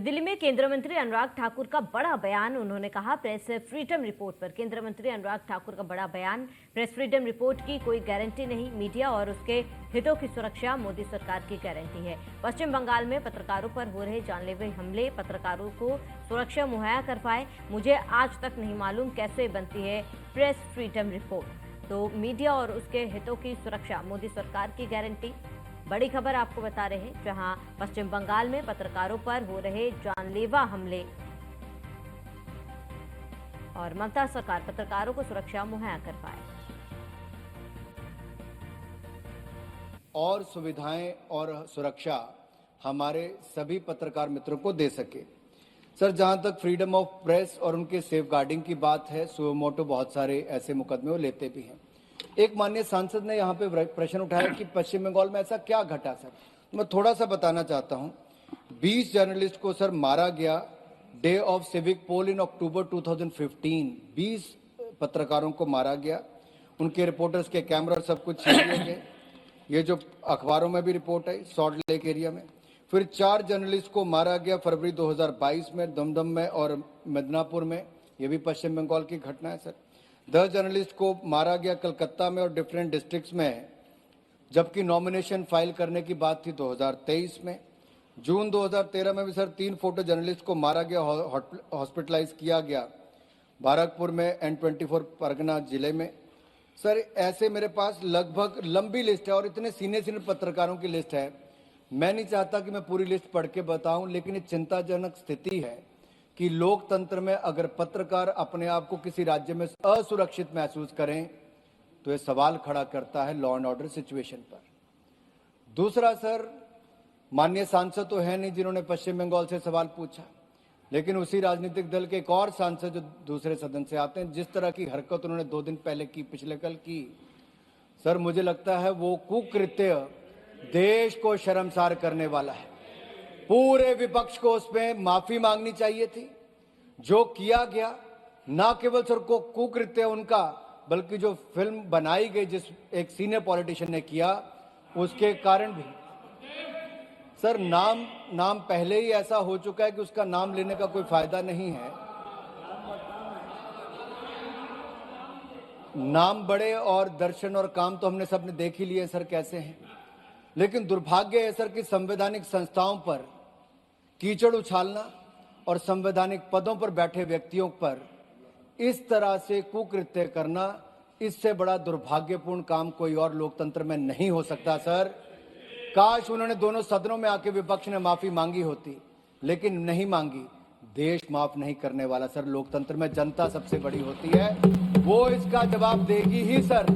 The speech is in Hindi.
दिल्ली में केंद्रीय मंत्री अनुराग ठाकुर का बड़ा बयान। उन्होंने कहा प्रेस फ्रीडम रिपोर्ट पर केंद्रीय मंत्री अनुराग ठाकुर का बड़ा बयान। प्रेस फ्रीडम रिपोर्ट की कोई गारंटी नहीं, मीडिया और उसके हितों की सुरक्षा मोदी सरकार की गारंटी है। पश्चिम बंगाल में पत्रकारों पर हो रहे जानलेवा हमले, पत्रकारों को सुरक्षा मुहैया करवाए। मुझे आज तक नहीं मालूम कैसे बनती है प्रेस फ्रीडम रिपोर्ट। तो मीडिया और उसके हितों की सुरक्षा मोदी सरकार की गारंटी। बड़ी खबर आपको बता रहे हैं, जहां पश्चिम बंगाल में पत्रकारों पर हो रहे जानलेवा हमले और ममता सरकार पत्रकारों को सुरक्षा मुहैया करवाए और सुविधाएं और सुरक्षा हमारे सभी पत्रकार मित्रों को दे सके। सर, जहां तक फ्रीडम ऑफ प्रेस और उनके सेफ गार्डिंग की बात है, सुओ मोटो बहुत सारे ऐसे मुकदमे वो लेते भी हैं। एक माननीय सांसद ने यहाँ पे प्रश्न उठाया कि पश्चिम बंगाल में ऐसा क्या घटा। सर, मैं थोड़ा सा बताना चाहता हूँ। 20 जर्नलिस्ट को सर मारा गया डे ऑफ सिविक पोल इन अक्टूबर 2015। 20 पत्रकारों को मारा गया, उनके रिपोर्टर्स के कैमरा सब कुछ छीन लिए गए। ये जो अखबारों में भी रिपोर्ट है सॉल्ट लेक एरिया में। फिर 4 जर्नलिस्ट को मारा गया फरवरी 2022 में दमदम में और मिदनापुर में, ये भी पश्चिम बंगाल की घटना है। सर, 10 जर्नलिस्ट को मारा गया कलकत्ता में और डिफरेंट डिस्ट्रिक्ट्स में, जबकि नॉमिनेशन फाइल करने की बात थी 2023 में। जून 2013 में भी सर 3 फोटो जर्नलिस्ट को मारा गया, हॉस्पिटलाइज किया गया बारकपुर में N24 परगना जिले में। सर, ऐसे मेरे पास लगभग लंबी लिस्ट है और इतने सीनियर पत्रकारों की लिस्ट है। मैं नहीं चाहता कि मैं पूरी लिस्ट पढ़ के बताऊं, लेकिन ये चिंताजनक स्थिति है कि लोकतंत्र में अगर पत्रकार अपने आप को किसी राज्य में असुरक्षित महसूस करें तो ये सवाल खड़ा करता है लॉ एंड ऑर्डर सिचुएशन पर। दूसरा सर, माननीय सांसद तो है नहीं जिन्होंने पश्चिम बंगाल से सवाल पूछा, लेकिन उसी राजनीतिक दल के एक और सांसद जो दूसरे सदन से आते हैं, जिस तरह की हरकत उन्होंने 2 दिन पहले की, पिछले कल की, सर मुझे लगता है वो कुकृत्य देश को शर्मसार करने वाला है। पूरे विपक्ष को उसमें माफी मांगनी चाहिए थी। जो किया गया, ना केवल सर को कुकृत्य उनका, बल्कि जो फिल्म बनाई गई जिस एक सीनियर पॉलिटिशियन ने किया, उसके कारण भी सर नाम पहले ही ऐसा हो चुका है कि उसका नाम लेने का कोई फायदा नहीं है। नाम बड़े और दर्शन और काम तो हमने सबने देख ही लिए सर कैसे हैं। लेकिन दुर्भाग्य है सर कि संवैधानिक संस्थाओं पर कीचड़ उछालना और संवैधानिक पदों पर बैठे व्यक्तियों पर इस तरह से कुकृत्य करना, इससे बड़ा दुर्भाग्यपूर्ण काम कोई और लोकतंत्र में नहीं हो सकता। सर, काश उन्होंने दोनों सदनों में आके विपक्ष ने माफी मांगी होती, लेकिन नहीं मांगी। देश माफ नहीं करने वाला सर, लोकतंत्र में जनता सबसे बड़ी होती है, वो इसका जवाब देगी ही सर।